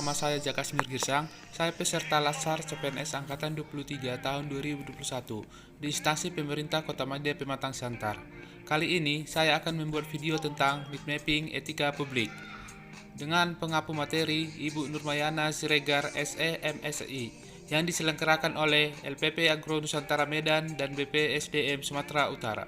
nama saya Jakasmir Girsang. Saya peserta Latsar CPNS Angkatan 23 tahun 2021 di instansi pemerintah Kota Madia Pematang Siantar. Kali ini saya akan membuat video tentang need mapping etika publik dengan pengapu materi Ibu Nurmayana Siregar SE MSI yang diselenggarakan oleh LPP Agro Nusantara Medan dan BPSDM Sumatera Utara.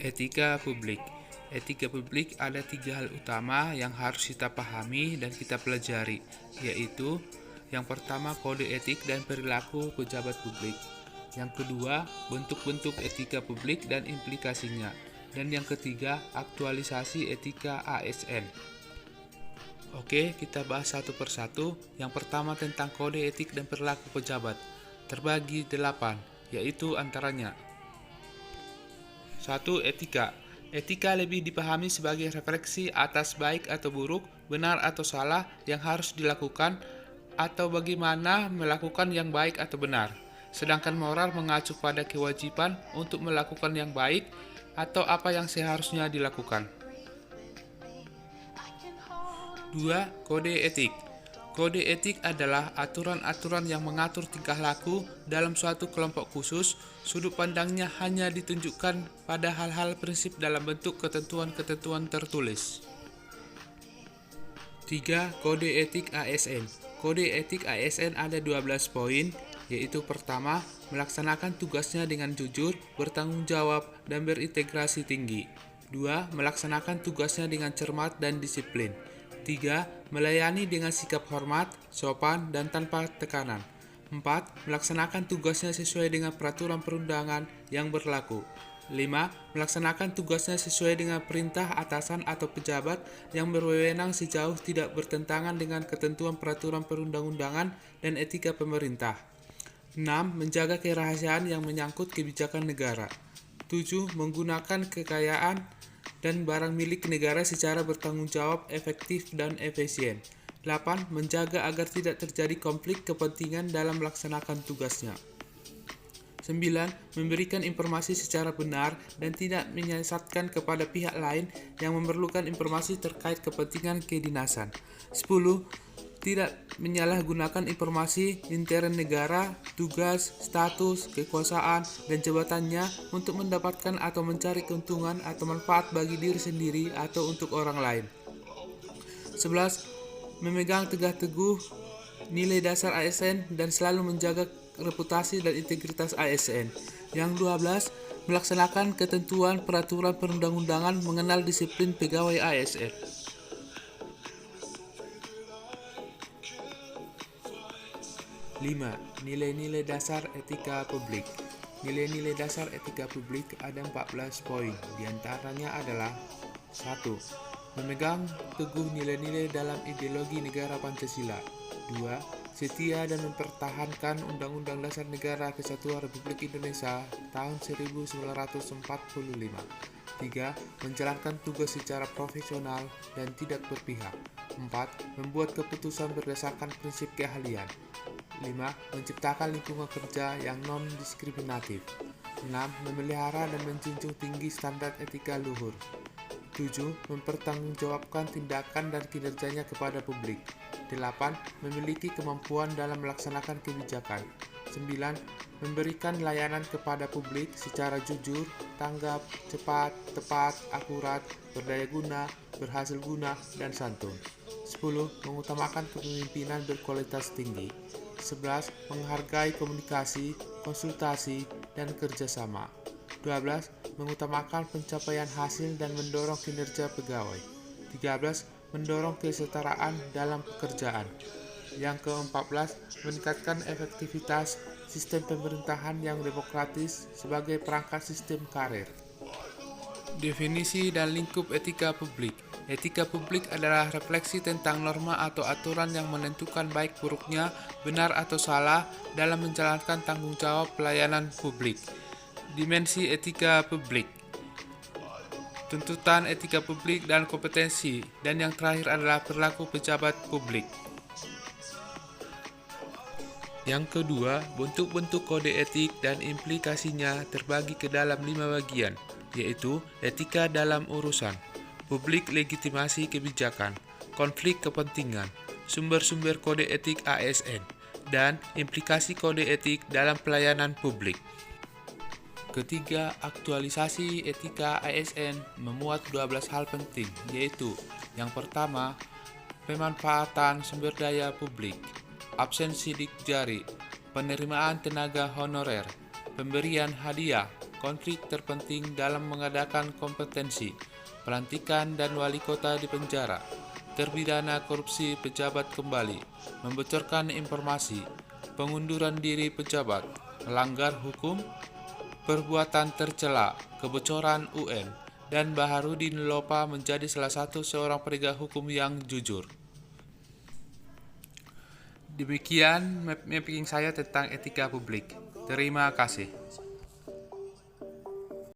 Etika publik. Etika publik ada 3 hal utama yang harus kita pahami dan kita pelajari, yaitu yang pertama kode etik dan perilaku pejabat publik, yang kedua bentuk-bentuk etika publik dan implikasinya, dan yang ketiga aktualisasi etika ASN. Oke, kita bahas satu persatu. Yang pertama tentang kode etik dan perilaku pejabat, terbagi 8, yaitu antaranya 1. Etika. Etika lebih dipahami sebagai refleksi atas baik atau buruk, benar atau salah yang harus dilakukan, atau bagaimana melakukan yang baik atau benar. Sedangkan moral mengacu pada kewajiban untuk melakukan yang baik atau apa yang seharusnya dilakukan. 2. Kode etik. Kode etik adalah aturan-aturan yang mengatur tingkah laku dalam suatu kelompok khusus. Sudut pandangnya hanya ditunjukkan pada hal-hal prinsip dalam bentuk ketentuan-ketentuan tertulis. 3. Kode etik ASN. Kode etik ASN ada 12 poin, yaitu pertama, melaksanakan tugasnya dengan jujur, bertanggung jawab, dan berintegrasi tinggi. 2. Melaksanakan tugasnya dengan cermat dan disiplin. 3. Melayani dengan sikap hormat, sopan, dan tanpa tekanan. 4. Melaksanakan tugasnya sesuai dengan peraturan perundangan yang berlaku. 5. Melaksanakan tugasnya sesuai dengan perintah atasan atau pejabat yang berwenang sejauh tidak bertentangan dengan ketentuan peraturan perundang-undangan dan etika pemerintah. 6. Menjaga kerahasiaan yang menyangkut kebijakan negara. 7. Menggunakan kekayaan dan barang milik negara secara bertanggung jawab, efektif, dan efisien. 8. Menjaga agar tidak terjadi konflik kepentingan dalam melaksanakan tugasnya. 9. Memberikan informasi secara benar dan tidak menyesatkan kepada pihak lain yang memerlukan informasi terkait kepentingan kedinasan. 10. Tidak menyalahgunakan informasi intern negara, tugas, status, kekuasaan, dan jabatannya untuk mendapatkan atau mencari keuntungan atau manfaat bagi diri sendiri atau untuk orang lain. 11. Memegang teguh nilai dasar ASN dan selalu menjaga reputasi dan integritas ASN. Yang 12. Melaksanakan ketentuan peraturan perundang-undangan mengenal disiplin pegawai ASN. 5. Nilai-nilai dasar etika publik. Nilai-nilai dasar etika publik ada 14 poin. Di antaranya adalah 1. Memegang teguh nilai-nilai dalam ideologi negara Pancasila. 2. Setia dan mempertahankan Undang-Undang Dasar Negara Kesatuan Republik Indonesia tahun 1945. 3. Menjalankan tugas secara profesional dan tidak berpihak. 4. Membuat keputusan berdasarkan prinsip keahlian. 5. Menciptakan lingkungan kerja yang non-diskriminatif. 6. Memelihara dan menjunjung tinggi standar etika luhur. 7. Mempertanggungjawabkan tindakan dan kinerjanya kepada publik. 8. Memiliki kemampuan dalam melaksanakan kebijakan. 9. Memberikan layanan kepada publik secara jujur, tanggap, cepat, tepat, akurat, berdaya guna, berhasil guna, dan santun. 10. Mengutamakan kepemimpinan berkualitas tinggi. 11. Menghargai komunikasi, konsultasi, dan kerjasama. 12. Mengutamakan pencapaian hasil dan mendorong kinerja pegawai. 13. Mendorong kesetaraan dalam pekerjaan. Yang ke-14, meningkatkan efektivitas sistem pemerintahan yang demokratis sebagai perangkat sistem karir. Definisi dan lingkup etika publik. Etika publik adalah refleksi tentang norma atau aturan yang menentukan baik buruknya, benar atau salah dalam menjalankan tanggung jawab pelayanan publik. Dimensi etika publik, tuntutan etika publik dan kompetensi, dan yang terakhir adalah perilaku pejabat publik. Yang kedua, bentuk-bentuk kode etik dan implikasinya terbagi ke dalam 5 bagian, yaitu etika dalam urusan publik, legitimasi kebijakan, konflik kepentingan, sumber-sumber kode etik ASN, dan implikasi kode etik dalam pelayanan publik. Ketiga, aktualisasi etika ASN memuat 12 hal penting, yaitu yang pertama, pemanfaatan sumber daya publik, absen sidik jari, penerimaan tenaga honorer, pemberian hadiah, konflik terpenting dalam mengadakan kompetensi, pelantikan dan wali kota di penjara, terpidana korupsi pejabat kembali, membocorkan informasi, pengunduran diri pejabat, melanggar hukum, perbuatan tercela, kebocoran UN, dan Baharudin Lopa menjadi salah satu seorang penegak hukum yang jujur. Demikian mapping saya tentang etika publik. Terima kasih.